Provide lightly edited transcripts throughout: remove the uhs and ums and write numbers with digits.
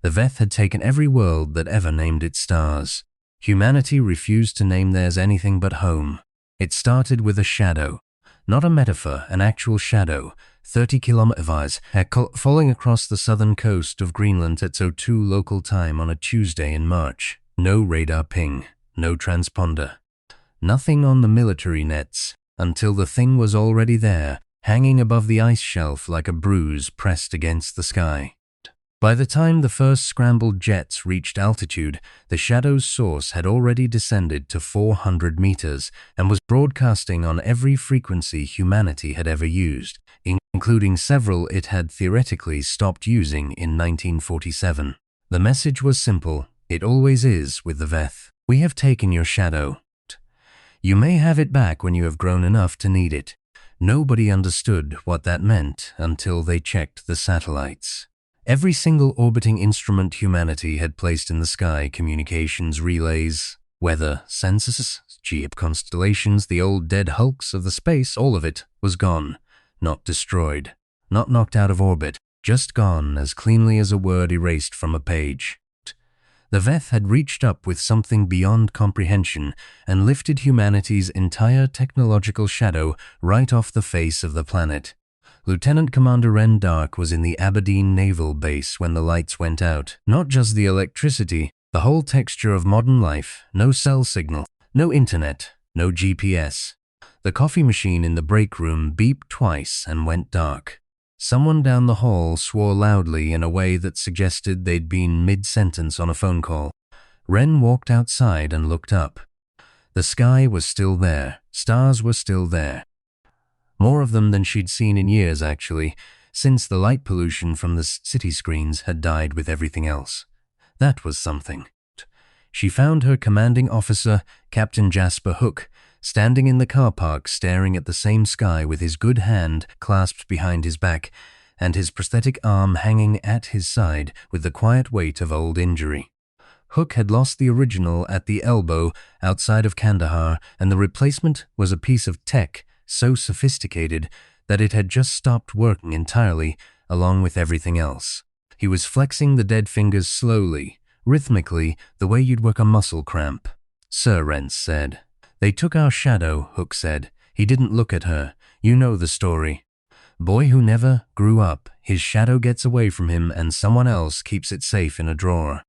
The Veth had taken every world that ever named its stars. Humanity refused to name theirs anything but home. It started with a shadow. Not a metaphor, an actual shadow, 30 kilometers, falling across the southern coast of Greenland at 02 local time on a Tuesday in March. No radar ping, no transponder. Nothing on the military nets, until the thing was already there, hanging above the ice shelf like a bruise pressed against the sky. By the time the first scrambled jets reached altitude, the shadow's source had already descended to 400 meters and was broadcasting on every frequency humanity had ever used, including several it had theoretically stopped using in 1947. The message was simple. It always is with the Veth. We have taken your shadow. You may have it back when you have grown enough to need it. Nobody understood what that meant until they checked the satellites. Every single orbiting instrument humanity had placed in the sky, communications relays, weather, sensors, geop constellations, the old dead hulks of the space, all of it was gone. Not destroyed, not knocked out of orbit, just gone as cleanly as a word erased from a page. The Veth had reached up with something beyond comprehension and lifted humanity's entire technological shadow right off the face of the planet. Lieutenant Commander Ren Dark was in the Aberdeen Naval Base when the lights went out. Not just the electricity, the whole texture of modern life. No cell signal, no internet, no GPS. The coffee machine in the break room beeped twice and went dark. Someone down the hall swore loudly in a way that suggested they'd been mid-sentence on a phone call. Ren walked outside and looked up. The sky was still there. Stars were still there. More of them than she'd seen in years, actually, since the light pollution from the city screens had died with everything else. That was something. She found her commanding officer, Captain Jasper Hook, standing in the car park staring at the same sky with his good hand clasped behind his back and his prosthetic arm hanging at his side with the quiet weight of old injury. Hook had lost the original at the elbow outside of Kandahar, and the replacement was a piece of tech so sophisticated that it had just stopped working entirely, along with everything else. He was flexing the dead fingers slowly, rhythmically, the way you'd work a muscle cramp. Sir, Rentz said. They took our shadow, Hook said. He didn't look at her. You know the story. Boy who never grew up, his shadow gets away from him and someone else keeps it safe in a drawer.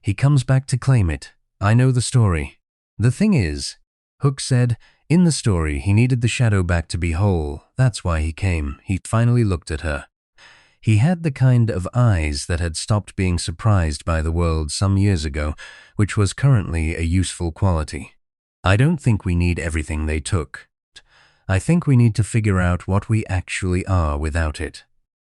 He comes back to claim it. I know the story. The thing is, Hook said, in the story, he needed the shadow back to be whole. That's why he came. He finally looked at her. He had the kind of eyes that had stopped being surprised by the world some years ago, which was currently a useful quality. I don't think we need everything they took. I think we need to figure out what we actually are without it.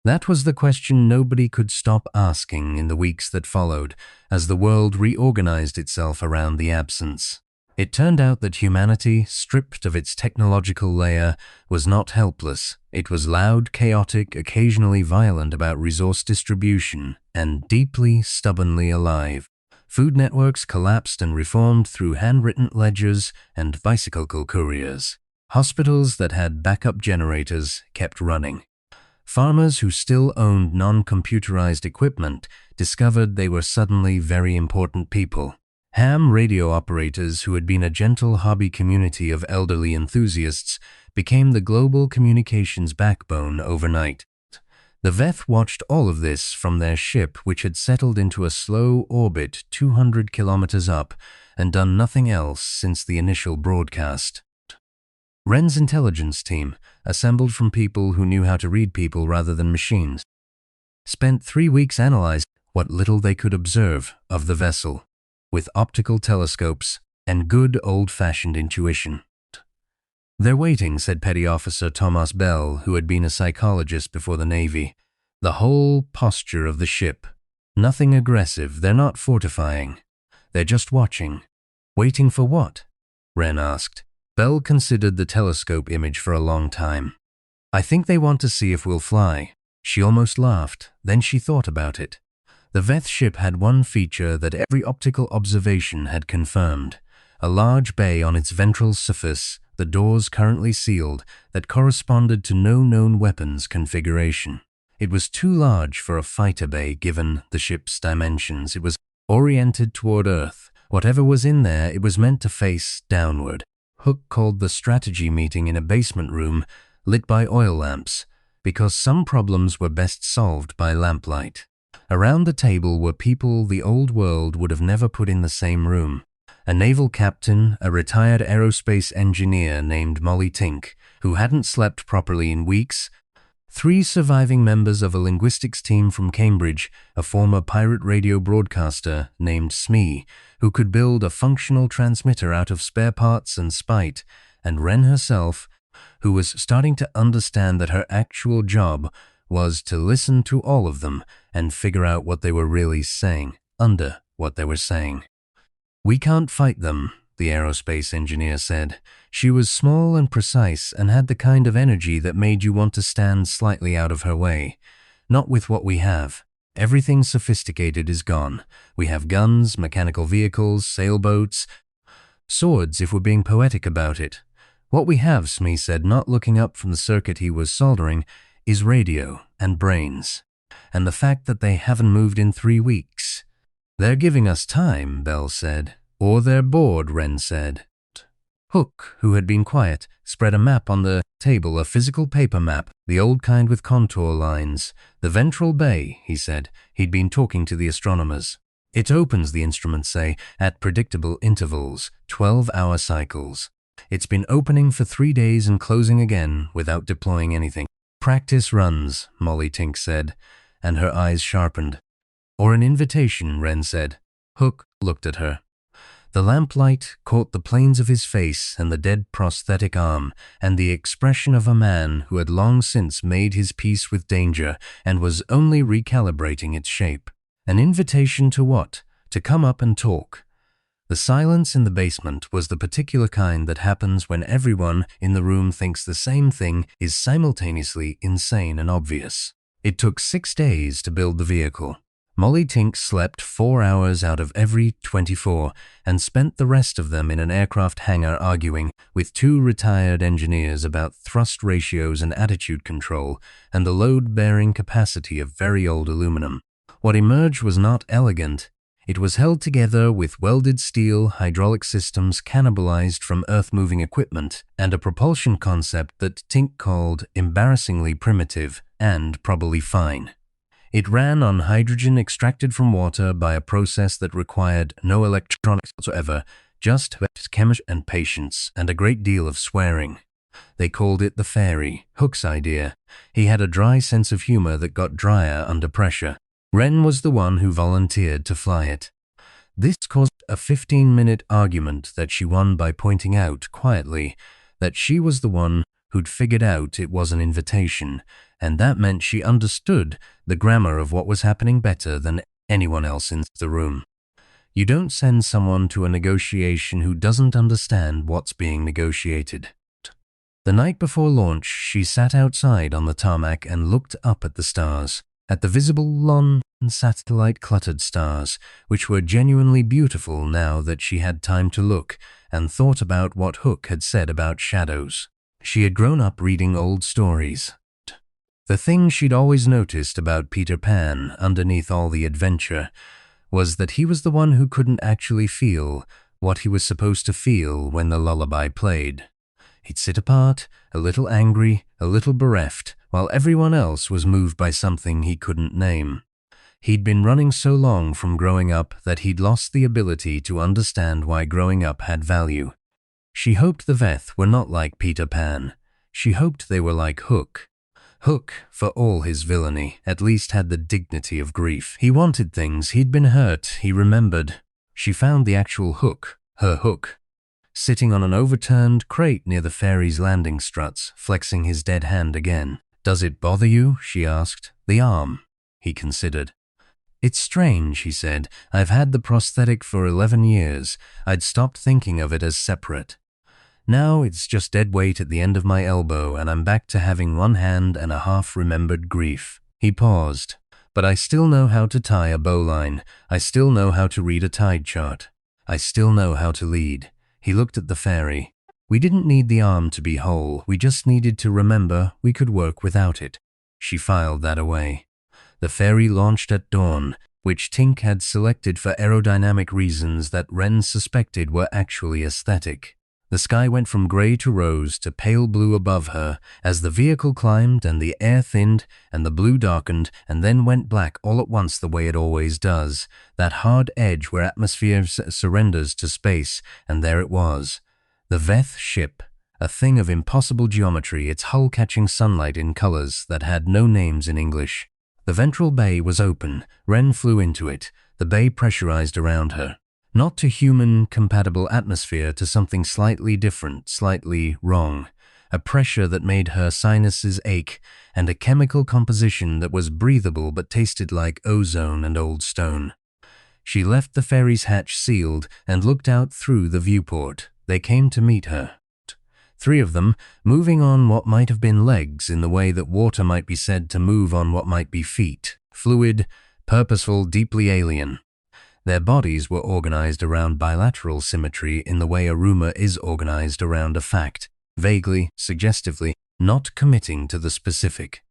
That was the question nobody could stop asking in the weeks that followed, as the world reorganized itself around the absence. It turned out that humanity, stripped of its technological layer, was not helpless. It was loud, chaotic, occasionally violent about resource distribution, and deeply, stubbornly alive. Food networks collapsed and reformed through handwritten ledgers and bicycle couriers. Hospitals that had backup generators kept running. Farmers who still owned non-computerized equipment discovered they were suddenly very important people. Ham radio operators who had been a gentle hobby community of elderly enthusiasts became the global communications backbone overnight. The Veth watched all of this from their ship, which had settled into a slow orbit 200 kilometers up and done nothing else since the initial broadcast. Ren's intelligence team, assembled from people who knew how to read people rather than machines, spent 3 weeks analyzing what little they could observe of the vessel, with optical telescopes and good old-fashioned intuition. They're waiting, said Petty Officer Thomas Bell, who had been a psychologist before the Navy. The whole posture of the ship. Nothing aggressive, they're not fortifying. They're just watching. Waiting for what? Ren asked. Bell considered the telescope image for a long time. I think they want to see if we'll fly. She almost laughed, then she thought about it. The Veth ship had one feature that every optical observation had confirmed. A large bay on its ventral surface, the doors currently sealed, that corresponded to no known weapons configuration. It was too large for a fighter bay given the ship's dimensions. It was oriented toward Earth. Whatever was in there, it was meant to face downward. Hook called the strategy meeting in a basement room lit by oil lamps, because some problems were best solved by lamplight. Around the table were people the old world would have never put in the same room. A naval captain, a retired aerospace engineer named Molly Tink, who hadn't slept properly in weeks, 3 surviving members of a linguistics team from Cambridge, a former pirate radio broadcaster named Smee, who could build a functional transmitter out of spare parts and spite, and Wren herself, who was starting to understand that her actual job was to listen to all of them and figure out what they were really saying, under what they were saying. "We can't fight them," the aerospace engineer said. She was small and precise and had the kind of energy that made you want to stand slightly out of her way. "Not with what we have. Everything sophisticated is gone. We have guns, mechanical vehicles, sailboats, swords if we're being poetic about it. What we have," Smee said, not looking up from the circuit he was soldering, "is radio and brains. And the fact that they haven't moved in 3 weeks. "They're giving us time," Bell said. "Or they're bored," Wren said. Hook, who had been quiet, spread a map on the table, a physical paper map, the old kind with contour lines. "The ventral bay," he said. He'd been talking to the astronomers. "It opens," the instruments say, "at predictable intervals, 12-hour cycles. It's been opening for 3 days and closing again without deploying anything." "Practice runs," Molly Tink said, and her eyes sharpened. "Or an invitation," Wren said. Hook looked at her. The lamplight caught the planes of his face and the dead prosthetic arm, and the expression of a man who had long since made his peace with danger and was only recalibrating its shape. An invitation to what? To come up and talk. The silence in the basement was the particular kind that happens when everyone in the room thinks the same thing is simultaneously insane and obvious. It took 6 days to build the vehicle. Molly Tink slept 4 hours out of every 24 and spent the rest of them in an aircraft hangar arguing with 2 retired engineers about thrust ratios and attitude control and the load-bearing capacity of very old aluminum. What emerged was not elegant. It was held together with welded steel hydraulic systems cannibalized from earth-moving equipment and a propulsion concept that Tink called embarrassingly primitive and probably fine. It ran on hydrogen extracted from water by a process that required no electronics whatsoever, just chemistry and patience, and a great deal of swearing. They called it the fairy, Hook's idea. He had a dry sense of humor that got drier under pressure. Wren was the one who volunteered to fly it. This caused a 15-minute argument that she won by pointing out, quietly, that she was the one who'd figured out it was an invitation, and that meant she understood the grammar of what was happening better than anyone else in the room. You don't send someone to a negotiation who doesn't understand what's being negotiated. The night before launch, she sat outside on the tarmac and looked up at the stars, at the visible lawn and satellite-cluttered stars, which were genuinely beautiful now that she had time to look, and thought about what Hook had said about shadows. She had grown up reading old stories. The thing she'd always noticed about Peter Pan, underneath all the adventure, was that he was the one who couldn't actually feel what he was supposed to feel when the lullaby played. He'd sit apart, a little angry, a little bereft, while everyone else was moved by something he couldn't name. He'd been running so long from growing up that he'd lost the ability to understand why growing up had value. She hoped the Veth were not like Peter Pan. She hoped they were like Hook. Hook, for all his villainy, at least had the dignity of grief. He wanted things, he'd been hurt, he remembered. She found the actual Hook, her Hook, sitting on an overturned crate near the ferry's landing struts, flexing his dead hand again. "Does it bother you?" she asked. "The arm," he considered. "It's strange," he said. "I've had the prosthetic for 11 years. I'd stopped thinking of it as separate. Now it's just dead weight at the end of my elbow, and I'm back to having one hand and a half-remembered grief." He paused. "But I still know how to tie a bowline. I still know how to read a tide chart. I still know how to lead." He looked at the ferry. "We didn't need the arm to be whole. We just needed to remember we could work without it." She filed that away. The ferry launched at dawn, which Tink had selected for aerodynamic reasons that Ren suspected were actually aesthetic. The sky went from gray to rose to pale blue above her as the vehicle climbed and the air thinned and the blue darkened and then went black all at once the way it always does, that hard edge where atmosphere surrenders to space, and there it was. The Veth ship, a thing of impossible geometry, its hull catching sunlight in colors that had no names in English. The ventral bay was open. Ren flew into it, the bay pressurized around her. Not to human-compatible atmosphere, to something slightly different, slightly wrong. A pressure that made her sinuses ache, and a chemical composition that was breathable but tasted like ozone and old stone. She left the ferry's hatch sealed and looked out through the viewport. They came to meet her. 3 of them, moving on what might have been legs in the way that water might be said to move on what might be feet. Fluid, purposeful, deeply alien. Their bodies were organized around bilateral symmetry in the way a rumor is organized around a fact, vaguely, suggestively, not committing to the specific.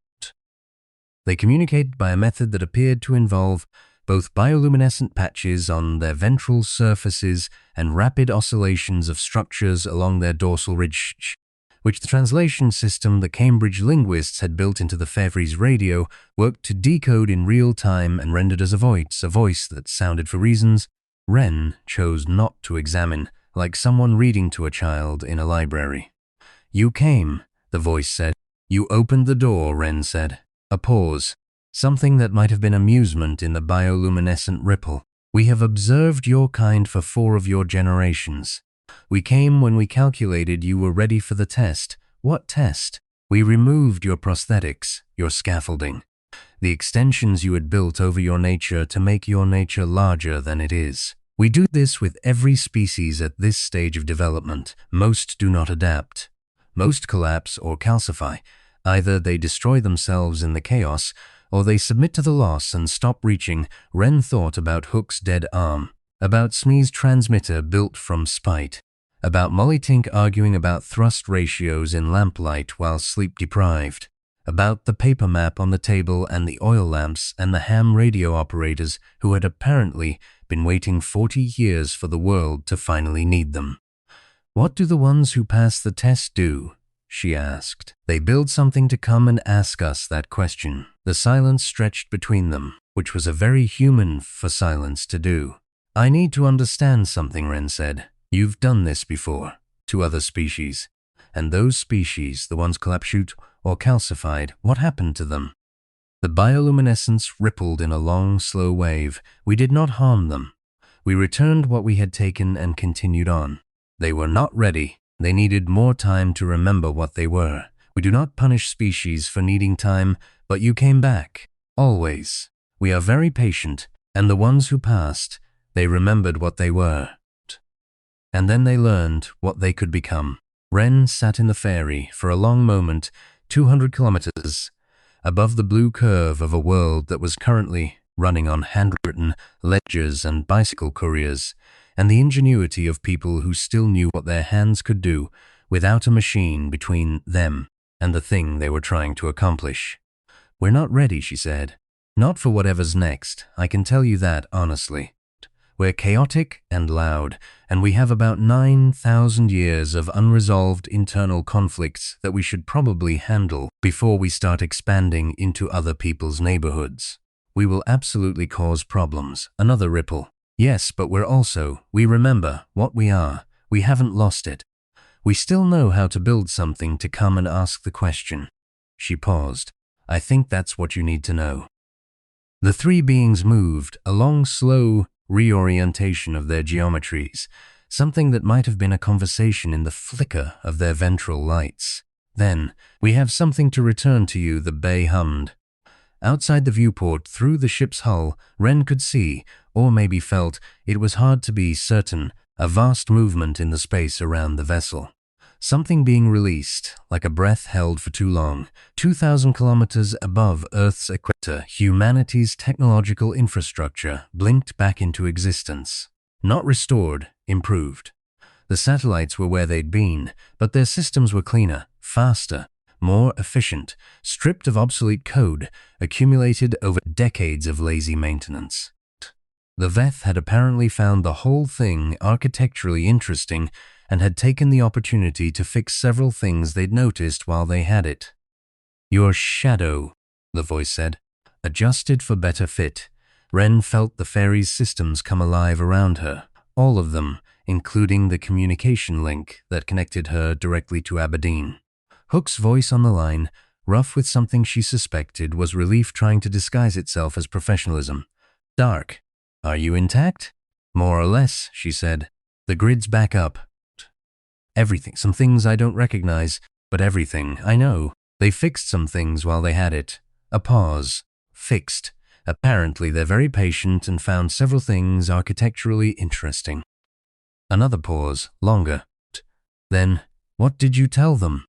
They communicated by a method that appeared to involve both bioluminescent patches on their ventral surfaces and rapid oscillations of structures along their dorsal ridge, which the translation system the Cambridge linguists had built into the ferry's radio worked to decode in real time and rendered as a voice that sounded, for reasons Ren chose not to examine, like someone reading to a child in a library. "You came," the voice said. "You opened the door," Ren said. A pause. Something that might have been amusement in the bioluminescent ripple. "We have observed your kind for 4 of your generations. We came when we calculated you were ready for the test." "What test?" "We removed your prosthetics, your scaffolding, the extensions you had built over your nature to make your nature larger than it is. We do this with every species at this stage of development. Most do not adapt. Most collapse or calcify. Either they destroy themselves in the chaos, or they submit to the loss and stop reaching." Ren thought about Hook's dead arm, about Smee's transmitter built from spite, about Molly Tink arguing about thrust ratios in lamplight while sleep-deprived, about the paper map on the table and the oil lamps and the ham radio operators who had apparently been waiting 40 years for the world to finally need them. "What do the ones who pass the test do?" she asked. "They build something to come and ask us that question." The silence stretched between them, which was a very human for silence to do. "I need to understand something," Ren said. "You've done this before, to other species. And those species, the ones collapsed or calcified, what happened to them?" The bioluminescence rippled in a long, slow wave. "We did not harm them. We returned what we had taken and continued on. They were not ready. They needed more time to remember what they were. We do not punish species for needing time, but you came back. Always. We are very patient, and the ones who passed, they remembered what they were. And then they learned what they could become." Ren sat in the ferry for a long moment, 200 kilometers, above the blue curve of a world that was currently running on handwritten ledgers and bicycle couriers, and the ingenuity of people who still knew what their hands could do without a machine between them and the thing they were trying to accomplish. "We're not ready," she said. "Not for whatever's next, I can tell you that honestly. We're chaotic and loud, and we have about 9,000 years of unresolved internal conflicts that we should probably handle before we start expanding into other people's neighborhoods. We will absolutely cause problems." Another ripple. "Yes, but we remember what we are. We haven't lost it. We still know how to build something to come and ask the question." She paused. "I think that's what you need to know." The 3 beings moved, a long, slow reorientation of their geometries, something that might have been a conversation in the flicker of their ventral lights. Then, "We have something to return to you," the bay hummed. Outside the viewport, through the ship's hull, Ren could see, or maybe felt, it was hard to be certain, a vast movement in the space around the vessel. Something being released, like a breath held for too long. 2,000 kilometers above Earth's equator, humanity's technological infrastructure blinked back into existence. Not restored, improved. The satellites were where they'd been, but their systems were cleaner, faster, more efficient, stripped of obsolete code accumulated over decades of lazy maintenance. The Veth had apparently found the whole thing architecturally interesting and had taken the opportunity to fix several things they'd noticed while they had it. "Your shadow," the voice said, adjusted for better fit. Ren felt the fairy's systems come alive around her, all of them, including the communication link that connected her directly to Aberdeen. Hook's voice on the line, rough with something she suspected was relief trying to disguise itself as professionalism. "Dark, are you intact?" "More or less," she said. "The grid's back up." "Everything. Some things I don't recognize, but everything, I know. They fixed some things while they had it." A pause. "Fixed. Apparently they're very patient and found several things architecturally interesting." Another pause, longer. "Then, what did you tell them?"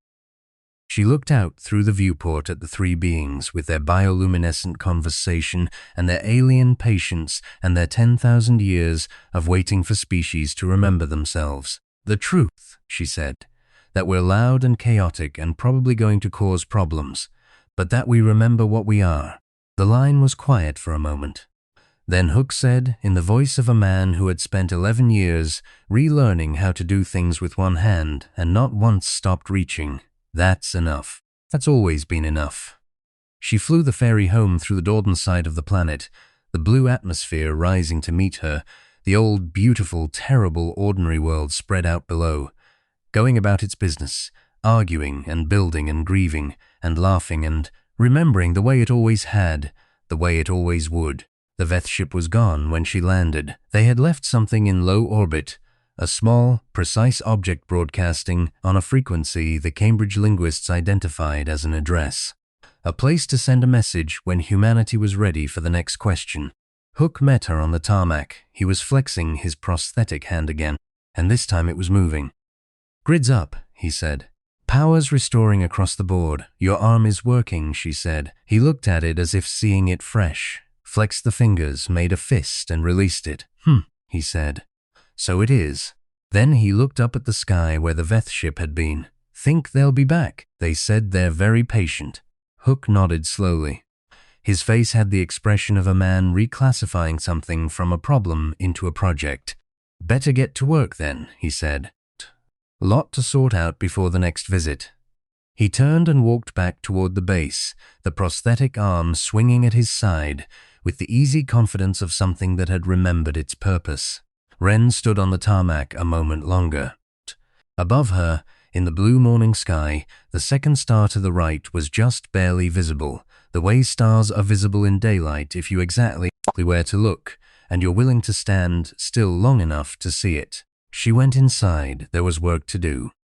She looked out through the viewport at the three beings with their bioluminescent conversation and their alien patience and their 10,000 years of waiting for species to remember themselves. "The truth," she said, "that we're loud and chaotic and probably going to cause problems, but that we remember what we are." The line was quiet for a moment. Then Hook said, in the voice of a man who had spent 11 years relearning how to do things with one hand and not once stopped reaching, "That's enough. That's always been enough." She flew the fairy home through the northern side of the planet, the blue atmosphere rising to meet her, the old, beautiful, terrible, ordinary world spread out below, going about its business, arguing and building and grieving and laughing and remembering the way it always had, the way it always would. The Veth ship was gone when she landed. They had left something in low orbit, a small, precise object broadcasting on a frequency the Cambridge linguists identified as an address. A place to send a message when humanity was ready for the next question. Hook met her on the tarmac. He was flexing his prosthetic hand again, and this time it was moving. "Grid's up," he said. "Power's restoring across the board. Your arm is working," she said. He looked at it as if seeing it fresh, flexed the fingers, made a fist, and released it. He said. "So it is." Then he looked up at the sky where the Veth ship had been. "Think they'll be back?" "They said they're very patient." Hook nodded slowly. His face had the expression of a man reclassifying something from a problem into a project. "Better get to work then," he said. "Lot to sort out before the next visit." He turned and walked back toward the base, the prosthetic arm swinging at his side, with the easy confidence of something that had remembered its purpose. Ren stood on the tarmac a moment longer. Above her, in the blue morning sky, the second star to the right was just barely visible, the way stars are visible in daylight if you exactly where to look, and you're willing to stand still long enough to see it. She went inside. There was work to do.